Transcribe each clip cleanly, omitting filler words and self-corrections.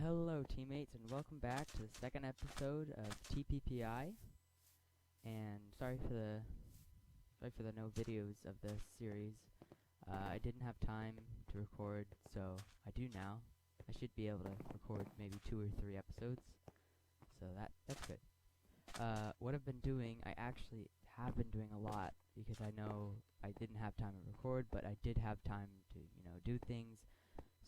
Hello teammates and welcome back to the second episode of TPPI. And sorry for the no videos of this series. I didn't have time to record, so I do now. I should be able to record maybe 2 or 3 episodes. So that's good. What I've been doing, I actually have been doing a lot because I know I didn't have time to record, but I did have time to, do things.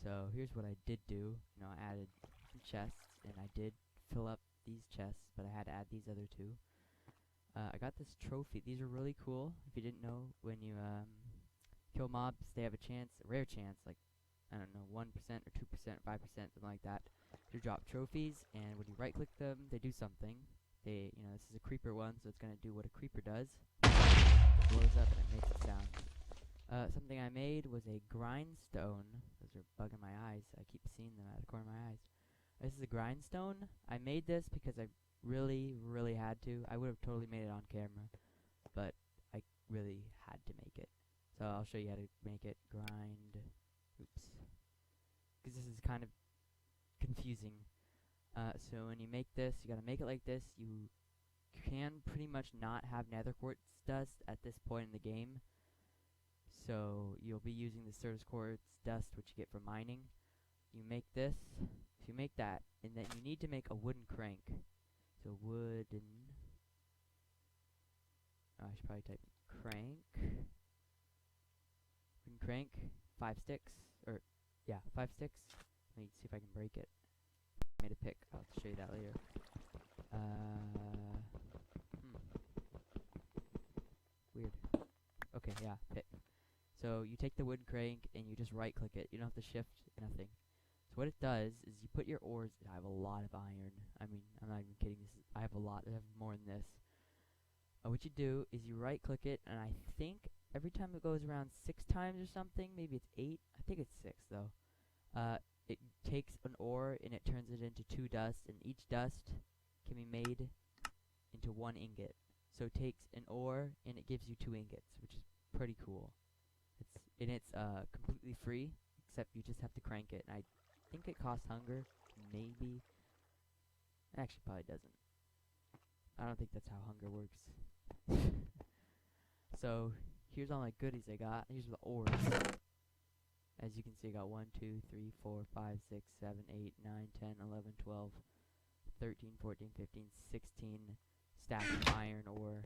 So here's what I did do. I added some chests, and I did fill up these chests, but I had to add these other 2. I got this trophy. These are really cool. If you didn't know, when you kill mobs, they have a rare chance, like, I don't know, 1% or 2%, 5%, something like that, to drop trophies. And when you right-click them, they do something. This is a creeper one, so it's gonna do what a creeper does. It blows up and it makes a sound. Something I made was a grindstone. Those are bugging my eyes. I keep seeing them out of the corner of my eyes. This is a grindstone. I made this because I really had to. I would have totally made it on camera, but I really had to make it. So I'll show you how to make it. Oops. Because this is kind of confusing. So when you make this, you gotta make it like this. You can pretty much not have nether quartz dust at this point in the game. So you'll be using the surface quartz dust, which you get from mining. You make this. If you make that, and then you need to make a wooden crank. So wooden. Oh, I should probably type crank. Wooden crank. 5 sticks. 5 sticks. Let me see if I can break it. I made a pick. I'll show you that later. Weird. Okay, yeah, pick. So you take the wooden crank and you just right click it. You don't have to shift, nothing. So what it does is you put your ores. I have a lot of iron. I mean, I'm not even kidding. I have a lot. I have more than this. What you do is you right click it, and I think every time it goes around 6 times or something, maybe it's 8. I think it's 6 though. It takes an ore and it turns it into 2 dust, and each dust can be made into 1 ingot. So it takes an ore and it gives you 2 ingots, which is pretty cool. It's completely free, except you just have to crank it. And I think it costs hunger, maybe. It actually probably doesn't. I don't think that's how hunger works. So here's all my goodies I got. Here's the ores. As you can see, I got 1, 2, 3, 4, 5, 6, 7, 8, 9, 10, 11, 12, 13, 14, 15, 16 stacks of iron ore.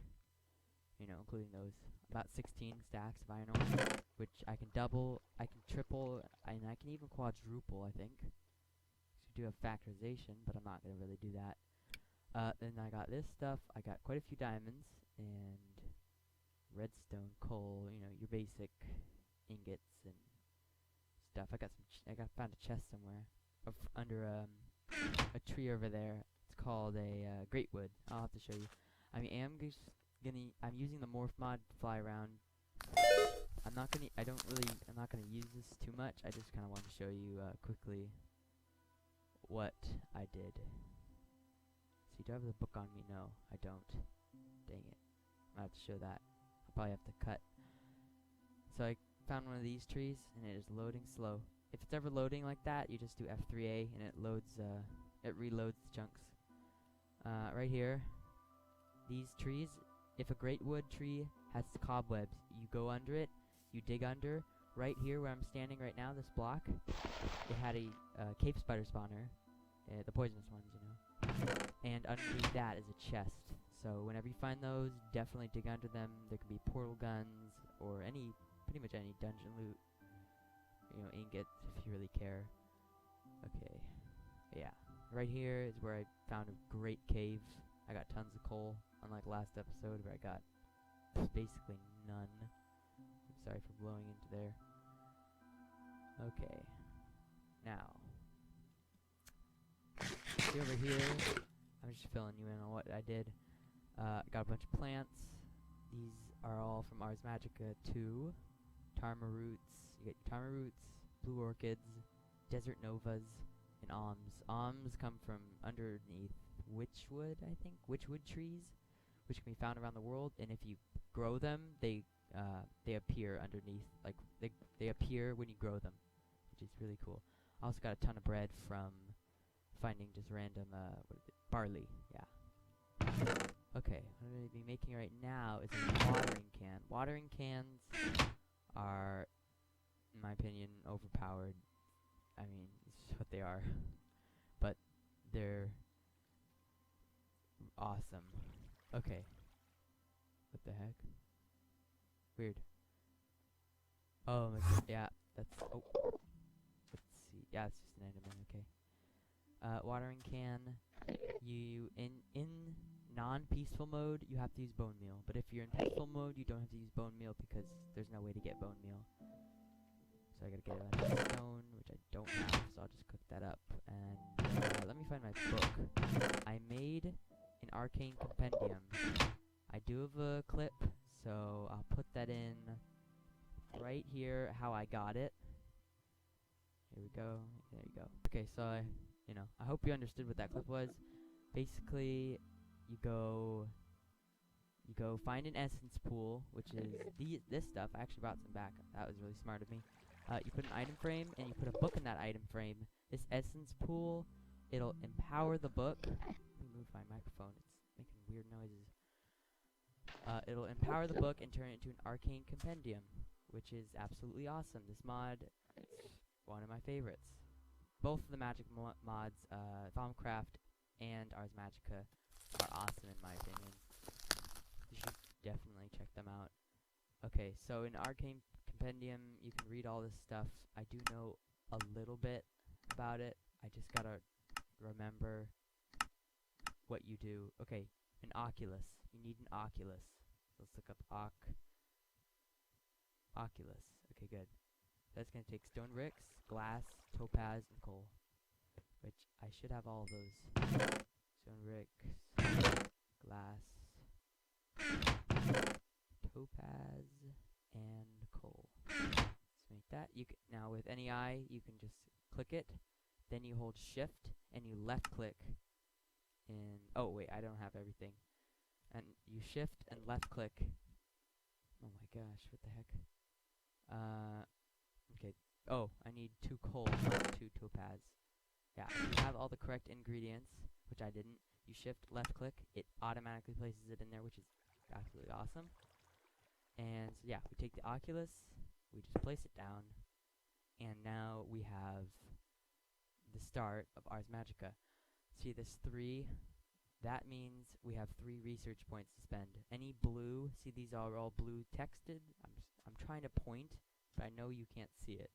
Including those. About 16 stacks of iron ore, which I can double, I can triple, and I can even quadruple, I think. So do a factorization, but I'm not going to really do that. Then I got this stuff. I got quite a few diamonds, and redstone, coal, your basic ingots and stuff. I found a chest somewhere under a tree over there. It's called a great wood. I'll have to show you. I'm using the morph mod to fly around. I'm not gonna use this too much. I just kind of want to show you quickly what I did. See, do I have the book on me? No, I don't. Dang it. I have to show that. I'll probably have to cut. So I found one of these trees, and it is loading slow. If it's ever loading like that, you just do F3A, and it loads. It reloads the chunks. Right here, these trees. If a great wood tree has cobwebs, you go under it, you dig under. Right here where I'm standing right now, this block, it had a cave spider spawner, the poisonous ones, and underneath that is a chest. So whenever you find those, definitely dig under them. There can be portal guns or pretty much any dungeon loot, ingots if you really care. Okay, yeah. Right here is where I found a great cave. I got tons of coal, unlike last episode where I got basically none. I'm sorry for blowing into there. Okay. Now, see over here, I'm just filling you in on what I did. Got a bunch of plants. These are all from Ars Magica 2. Tarma roots. You get tarma roots, blue orchids, desert novas, and alms. Alms come from underneath witchwood, I think. Witchwood trees, which can be found around the world. And if you grow them, they appear underneath. Like, they appear when you grow them, which is really cool. I also got a ton of bread from finding just random, what is it? Barley, yeah. Okay, what I'm going to be making right now is a watering can. Watering cans are, in my opinion, overpowered. I mean, it's just what they are. But they're awesome. Okay. What the heck? Weird. Oh my god, yeah, that's, oh. Let's see, yeah, it's just an enderman, okay. Watering can, you, in non-peaceful mode, you have to use bone meal. But if you're in peaceful mode, you don't have to use bone meal because there's no way to get bone meal. So I gotta get a bunch of stone, which I don't have, so I'll just cook that up. And let me find my book. I made an arcane compendium. I do have a clip, so I'll put that in right here, how I got it. Here we go. There you go. Okay, so I hope you understood what that clip was. Basically, you go find an essence pool, which is this stuff. I actually brought some back. That was really smart of me. You put an item frame, and you put a book in that item frame. This essence pool, it'll empower the book. Let me move my microphone. It's making weird noises. It'll empower the book and turn it into an arcane compendium, which is absolutely awesome. This mod is one of my favorites. Both of the magic mods, Thaumcraft and Ars Magica, are awesome in my opinion. You should definitely check them out. Okay, so in Arcane Compendium, you can read all this stuff. I do know a little bit about it. I just gotta remember what you do. Okay, an oculus. You need an oculus. So let's look up oculus. Okay, good. That's gonna take stone bricks, glass, topaz, and coal. Which I should have all of those. Stone bricks, glass, topaz, and coal. Let's make that. You can, now with any eye, you can just click it. Then you hold shift and you left click. And oh wait, I don't have everything. And you shift and left click. Oh my gosh, what the heck? Okay. Oh, I need 2 coal, not 2 topaz. Yeah, if you have all the correct ingredients, which I didn't, you shift left click, it automatically places it in there, which is absolutely awesome. And so yeah, we take the oculus, we just place it down, and now we have the start of Ars Magica. See this 3? That means we have 3 research points to spend. Any blue, see these are all blue texted? I'm trying to point, but I know you can't see it.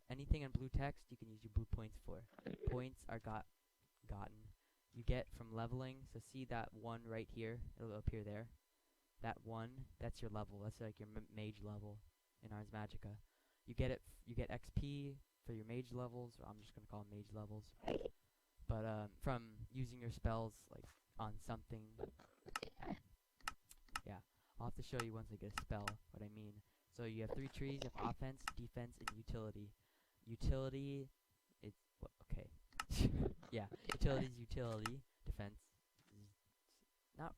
Anything in blue text, you can use your blue points for. Points are gotten. You get from leveling, so see that 1 right here, it'll appear there. That 1, that's your level, that's like your mage level in Ars Magica. You get XP for your mage levels, or I'm just gonna call them mage levels. But from using your spells like on something. Yeah, I'll have to show you once I get a spell what I mean. So you have 3 trees, you have offense, defense, and utility. Utility, it's, well, okay. Yeah, utility is utility. Defense is not,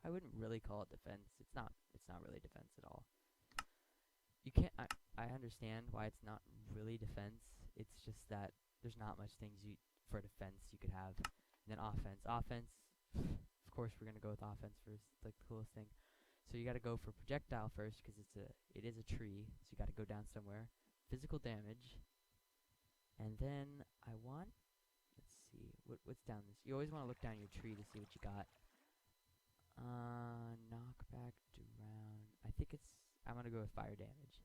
I wouldn't really call it defense. It's not really defense at all. You can't, I understand why it's not really defense. It's just that there's not much things for defense you could have. And then offense. Offense, of course we're gonna go with offense first, it's like the coolest thing. So you gotta go for projectile first, because it is a tree, so you gotta go down somewhere. Physical damage. And then I want, let's see, what's down this? You always want to look down your tree to see what you got. Knockback, drown. I think I'm gonna go with fire damage.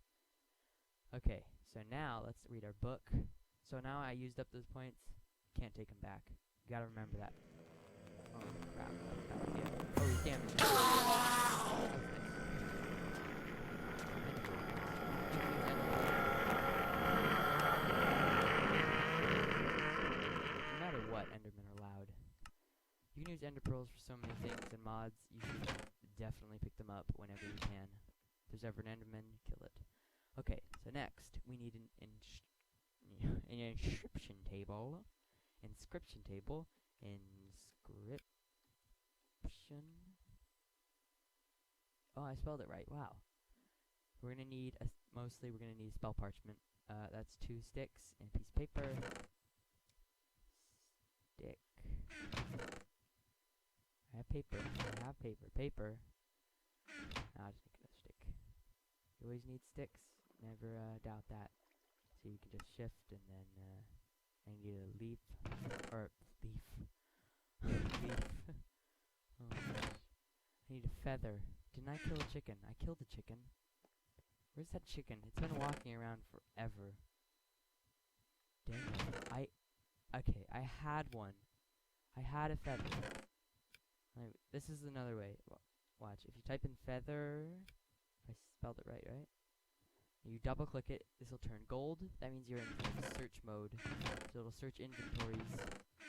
Okay, so now let's read our book. So now I used up those points. Can't take them back. You gotta remember that. Oh crap, that was a bad idea. Oh, he's damaged. No matter what, Endermen are loud. You can use Ender Pearls for so many things and mods. You should definitely pick them up whenever you can. If there's ever an Enderman, kill it. Okay, so next we need an inscription table. Inscription table. Inscription. Oh, I spelled it right. Wow. We're gonna need mostly spell parchment. That's 2 sticks and a piece of paper. paper. I have paper. Paper. I'll just make another stick. You always need sticks. Never doubt that. So you can just shift and then I need a leaf. Or leaf. Leaf. Oh gosh. I need a feather. Didn't I kill a chicken? I killed a chicken. Where's that chicken? It's been walking around forever. Dang it. Okay, I had one. I had a feather. This is another way. Watch. If you type in feather, if I spelled it right? You double click it, this will turn gold. That means you're in search mode. So it'll search inventories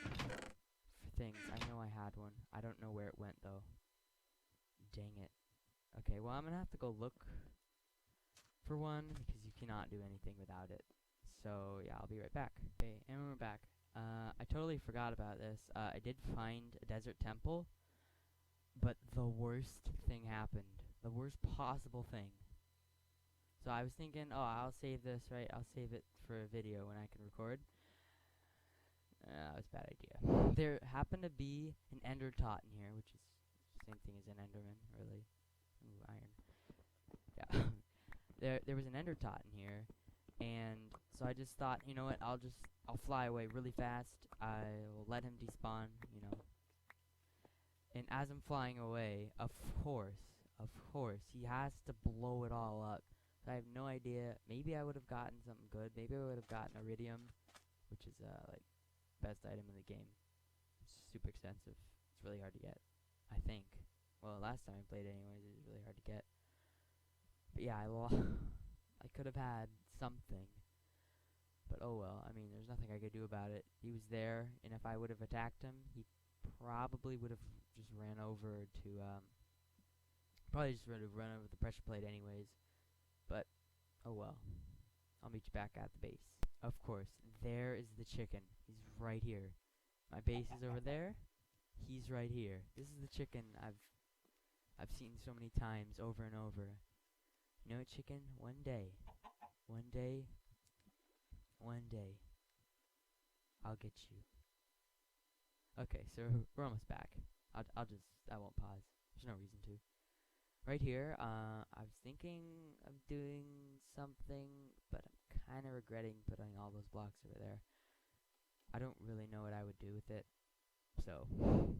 for things. I know I had one. I don't know where it went though. Dang it. Okay, well I'm gonna have to go look for one because you cannot do anything without it. So yeah, I'll be right back. Okay, and we're back. I totally forgot about this. I did find a desert temple, but the worst thing happened. The worst possible thing. So I was thinking, oh, I'll save this, right? I'll save it for a video when I can record. That was a bad idea. There happened to be an ender tot in here, which is the same thing as an enderman, really. Ooh, iron. Yeah. There was an ender tot in here, and so I just thought, you know what, I'll fly away really fast. I'll let him despawn, you know. And as I'm flying away, of course, he has to blow it all up. So I have no idea. Maybe I would have gotten something good. Maybe I would have gotten iridium, which is like best item in the game. It's super expensive. It's really hard to get, I think. Well, last time I played anyways, it was really hard to get. But yeah, I could have had something. But oh well, I mean, there's nothing I could do about it. He was there, and if I would have attacked him, he probably would have just ran over to, probably just would have run over the pressure plate anyways. But, oh well. I'll meet you back at the base. Of course, there is the chicken. He's right here. My base is over there. He's right here. This is the chicken I've seen so many times over and over. You know what, chicken? One day, I'll get you. Okay, so we're almost back. I won't pause. There's no reason to. Right here, I was thinking of doing something, but I'm kind of regretting putting all those blocks over there. I don't really know what I would do with it, so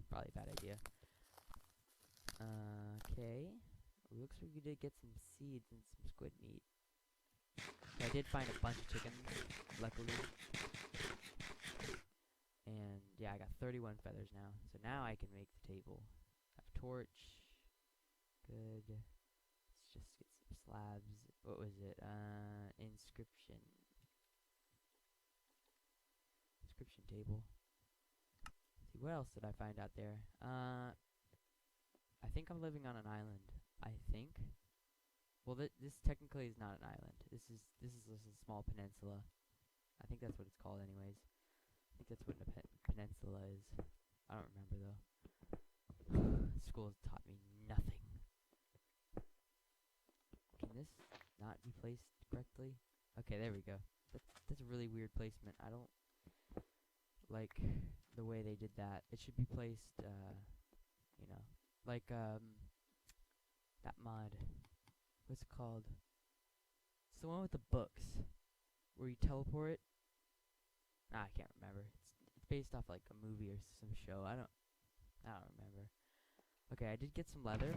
probably a bad idea. Okay, looks like we did get some seeds and some squid meat. So I did find a bunch of chickens, luckily. And yeah, I got 31 feathers now. So now I can make the table. I have a torch. Good. Let's just get some slabs. What was it? Inscription. Inscription table. Let's see, what else did I find out there? I think I'm living on an island. I think. Well, this technically is not an island. This is a small peninsula. I think that's what it's called, anyways. I think that's what a peninsula is. I don't remember though. School has taught me nothing. Can this not be placed correctly? Okay, there we go. That's a really weird placement. I don't like the way they did that. It should be placed, you know, like that mod. What's it called? It's the one with the books where you teleport. I can't remember. It's based off like a movie or some show. I don't remember. Okay, I did get some leather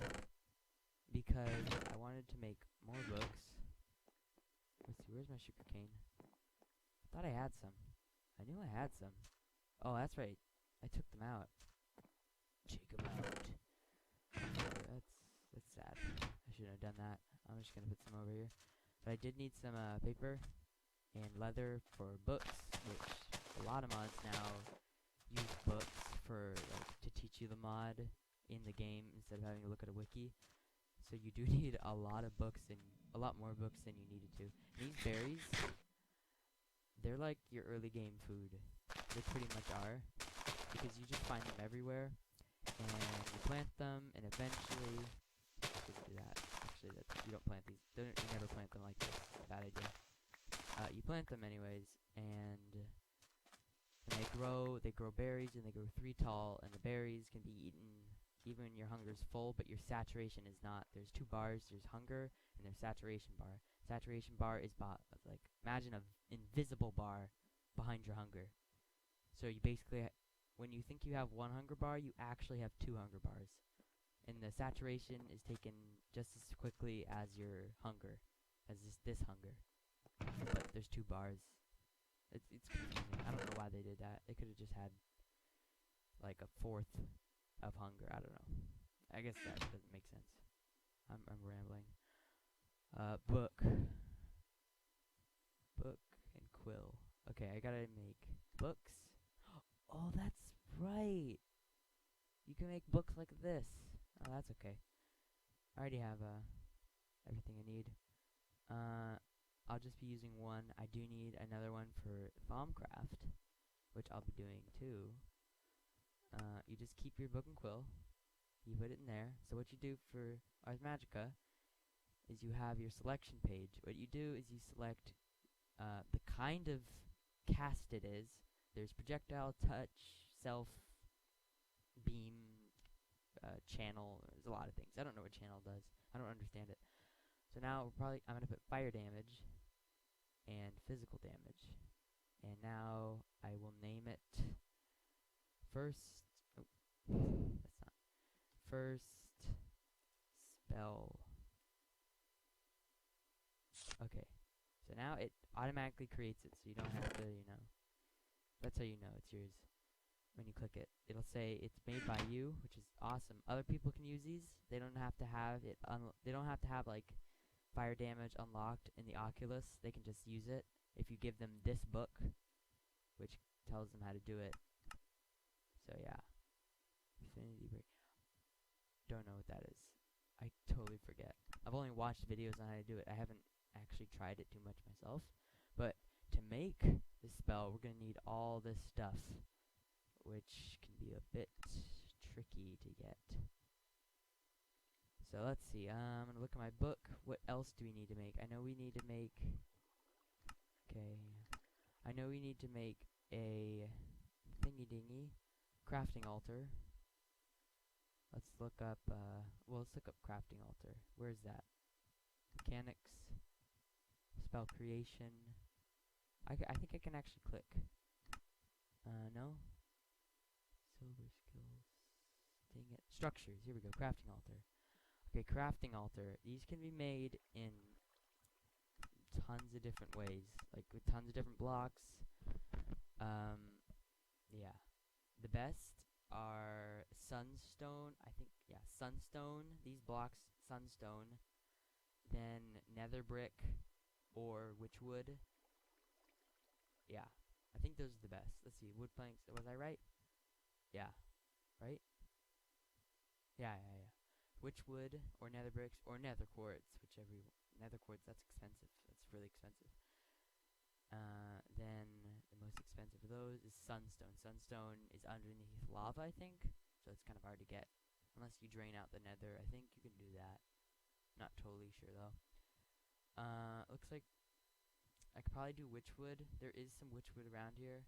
because I wanted to make more books. Let's see, where's my sugar cane? I thought I had some. I knew I had some. Oh, that's right. I took them out. Check them out. That's sad. I shouldn't have done that. I'm just gonna put some over here. But I did need some paper and leather for books, which a lot of mods now use books for like to teach you the mod in the game instead of having to look at a wiki. So you do need a lot of books and a lot more books than you needed to. And these berries, they're like your early game food. They pretty much are, because you just find them everywhere, and you plant them, and eventually, just do that. Actually, you don't plant these. You never plant them like this. It's a bad idea. You plant them anyways, and when they grow berries, and they grow 3 tall, and the berries can be eaten even when your hunger is full, but your saturation is not. There's two bars. There's hunger and there's saturation bar. Saturation bar is like, imagine an invisible bar behind your hunger. So you basically, when you think you have one hunger bar, you actually have two hunger bars. And the saturation is taken just as quickly as your hunger, as this hunger. But there's two bars. It's confusing. I don't know why they did that. They could have just had like a fourth of hunger. I don't know. I guess that doesn't make sense. I'm rambling. Book and quill. Okay, I gotta make books. Oh, that's right. You can make books like this. Oh, that's okay. I already have everything I need. I'll just be using one. I do need another one for Thaumcraft, which I'll be doing too. You just keep your book and quill. You put it in there. So what you do for Ars Magica is you have your selection page. What you do is you select the kind of cast it is. There's projectile, touch, self, beam, channel. There's a lot of things. I don't know what channel does. I don't understand it. So now I'm gonna put fire damage and physical damage. And now I will name it first. Oh, that's not first spell. Okay. So now it automatically creates it, so you don't have to, that's how you know it's yours. When you click it, it'll say it's made by you, which is awesome. Other people can use these. They don't have to have it. They don't have to have like fire damage unlocked in the Oculus. They can just use it if you give them this book, which tells them how to do it. So yeah, Infinity Break. Don't know what that is. I totally forget. I've only watched videos on how to do it. I haven't actually tried it too much myself. But to make this spell, we're gonna need all this stuff, which can be a bit tricky to get. So let's see. I'm gonna look at my book. What else do we need to make? I know we need to make. Okay. I know we need to make a thingy dingy crafting altar. Let's look up. Let's look up crafting altar. Where's that? Mechanics. Spell creation. I think I can actually click. No. Silver skills. Dang it. Structures. Here we go. Crafting altar. Okay, crafting altar. These can be made in tons of different ways, like with tons of different blocks. Yeah. The best are sunstone. I think, yeah, sunstone. These blocks, sunstone. Then nether brick or witchwood. Yeah. I think those are the best. Let's see. Wood planks. Was I right? Yeah. Right? Yeah. Witchwood or nether bricks or nether quartz, whichever. Nether quartz, that's expensive. That's really expensive. Then the most expensive of those is sunstone. Sunstone is underneath lava, I think, so it's kind of hard to get unless you drain out the nether. I think you can do that. Not totally sure though. Looks like I could probably do witchwood. There is some witchwood around here.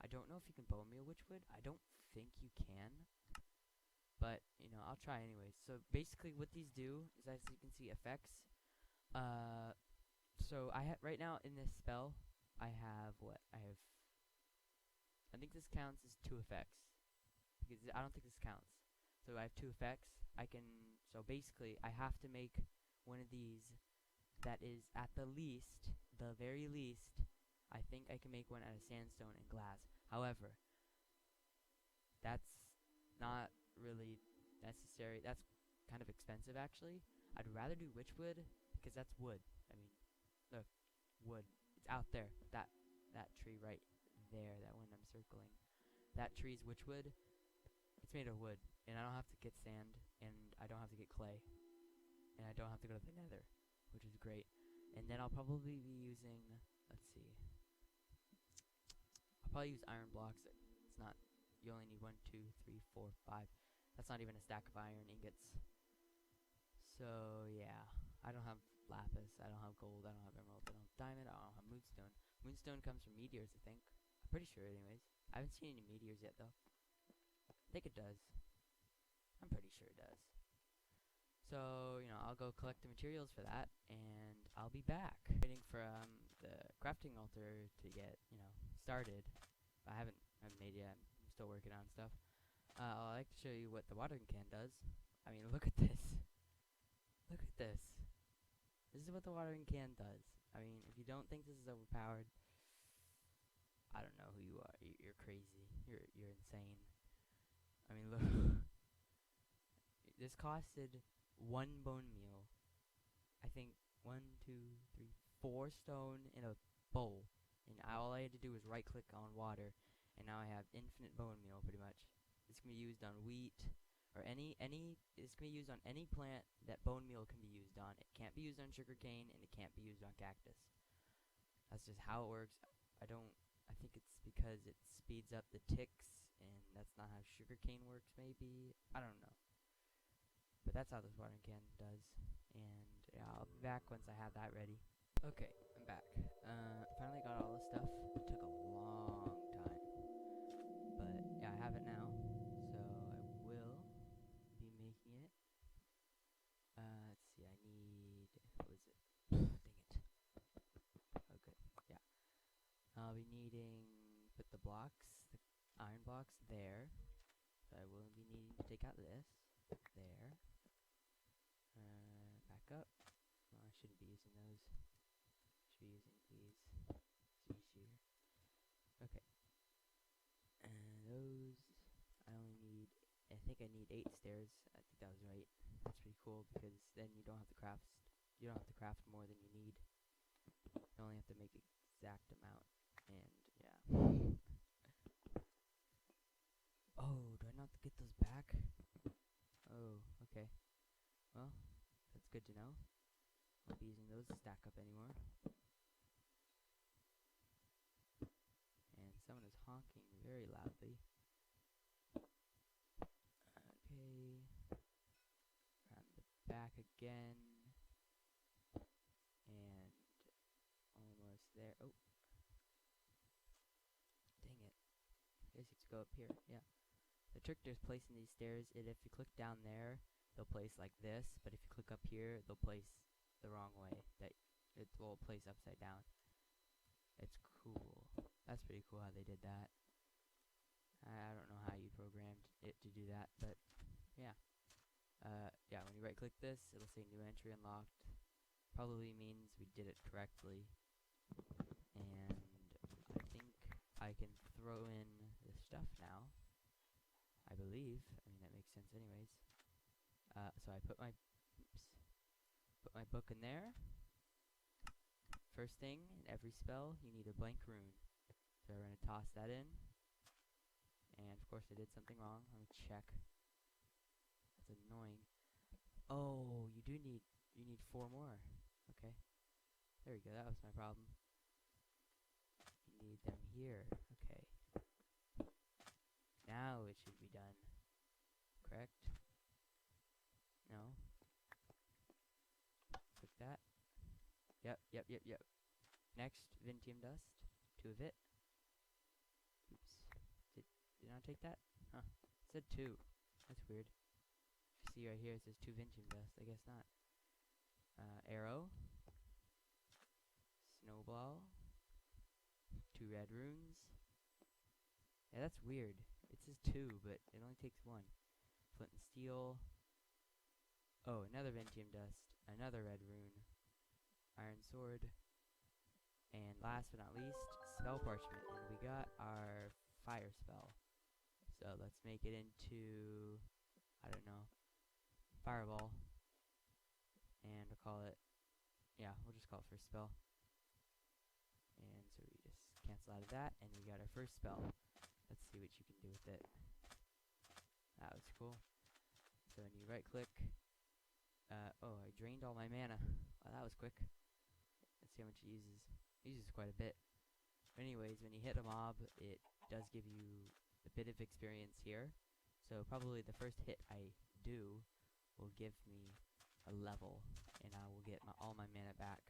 I don't know if you can bone meal witchwood. I don't think you can. But, I'll try anyways. So basically what these do is, as you can see, effects. So I have right now in this spell, I think this counts as 2 effects. Because I don't think this counts. So I have 2 effects. So basically I have to make one of these that is at the very least, I think I can make one out of sandstone and glass. However, that's not really necessary. That's kind of expensive actually. I'd rather do witchwood because that's wood. I mean, look, wood. It's out there. That tree right there, that one I'm circling. That tree's witchwood. It's made of wood, and I don't have to get sand, and I don't have to get clay, and I don't have to go to the nether, which is great. And then I'll probably be using, let's see, I'll probably use iron blocks. It's not, you only need 1, 2, 3, 4, 5. That's not even a stack of iron ingots. So yeah, I don't have lapis, I don't have gold, I don't have emerald, I don't have diamond, I don't have moonstone. Moonstone comes from meteors, I think. I'm pretty sure anyways. I haven't seen any meteors yet though. I think it does. I'm pretty sure it does. So, you know, I'll go collect the materials for that, and I'll be back. Waiting for the crafting altar to get, you know, started. I haven't made it yet. I'm still working on stuff. I'd like to show you what the watering can does. I mean, look at this. Look at this. This is what the watering can does. I mean, if you don't think this is overpowered, I don't know who you are. You're crazy. You're insane. I mean, look. This costed 1 bone meal. I think 1, 2, 3, 4 stone in a bowl. And all I had to do was right click on water. And now I have infinite bone meal pretty much. This can be used on wheat or this can be used on any plant that bone meal can be used on. It can't be used on sugarcane and it can't be used on cactus. That's just how it works. I think it's because it speeds up the ticks, and that's not how sugarcane works maybe. I don't know. But that's how this watering can does. And yeah, I'll be back once I have that ready. Okay, I'm back. Finally got all the stuff. It took a long time. But yeah, I have it now. So I will be making it. Let's see, I need, what was it? Dang it. Oh good, yeah. I'll be needing, put the blocks, the iron blocks there. So I will be needing to take out this. There. Back up. Well, I shouldn't be using those. Should be using these. It's easier. Okay. And those, I think I need 8 stairs. I think that was right. That's pretty cool because then you don't have to craft more than you need. You only have to make the exact amount. And yeah. Oh, do I not get those back? Oh, okay. Well, that's good to know. Won't be using those to stack up anymore. And someone is honking very loudly. Okay. Around the back again. And almost there. Oh. Dang it. I guess you have to go up here. Yeah. The trick to placing these stairs is if you click down there, they'll place like this, but if you click up here, they'll place the wrong way. It will place upside down. It's cool. That's pretty cool how they did that. I don't know how you programmed it to do that, but yeah. Yeah, when you right click this, it'll say new entry unlocked. Probably means we did it correctly. And I think I can throw in the stuff now. I believe. I mean, that makes sense anyways. So I put my book in there. First thing, in every spell, you need a blank rune. So we're going to toss that in. And of course I did something wrong. Let me check. That's annoying. Oh, you need 4 more. Okay. There we go, that was my problem. You need them here. Okay. Now it should be done. Correct? No. Click that. Yep. Next, Vintium dust. 2 of it. Oops. Did I not take that? Huh. It said 2. That's weird. If you see right here, it says 2 Vintium dust. I guess not. Arrow. Snowball. 2 red runes. Yeah, that's weird. It says 2, but it only takes 1. Flint and steel. Oh, another Vintium dust. Another red rune. Iron sword. And last but not least, spell parchment. And we got our fire spell. So let's make it into, I don't know, fireball. And we'll call it, yeah, we'll just call it first spell. And so we just cancel out of that, and we got our first spell. Let's see what you can do with it. That was cool. So when you right click, oh, I drained all my mana. Wow, that was quick. Let's see how much it uses. It uses quite a bit. Anyways, when you hit a mob, it does give you a bit of experience here. So probably the first hit I do will give me a level, and I will get all my mana back.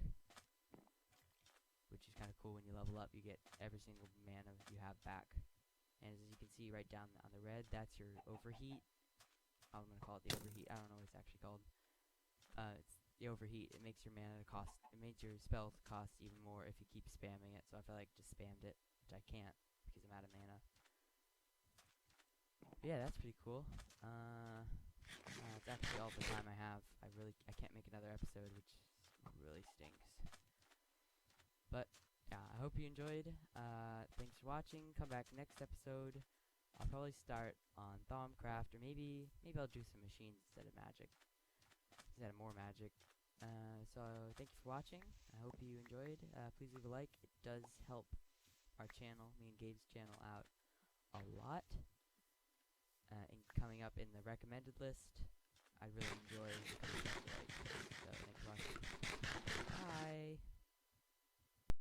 Which is kind of cool. When you level up, you get every single mana you have back. And as you can see right down on the red, that's your overheat. I'm gonna call it the overheat. I don't know what it's actually called. It's the overheat. It makes your mana cost. It makes your spells cost even more if you keep spamming it. So if I like just spammed it, which I can't because I'm out of mana. But yeah, that's pretty cool. It's actually all the time I have. I can't make another episode, which really stinks. But yeah, I hope you enjoyed. Thanks for watching. Come back next episode. I'll probably start on Thaumcraft, or maybe I'll do some machines instead of magic. Instead of more magic. So thank you for watching. I hope you enjoyed. Please leave a like. It does help our channel, me and Gabe's channel, out a lot. In coming up in the recommended list. I really enjoy the content. So thanks for watching. Bye.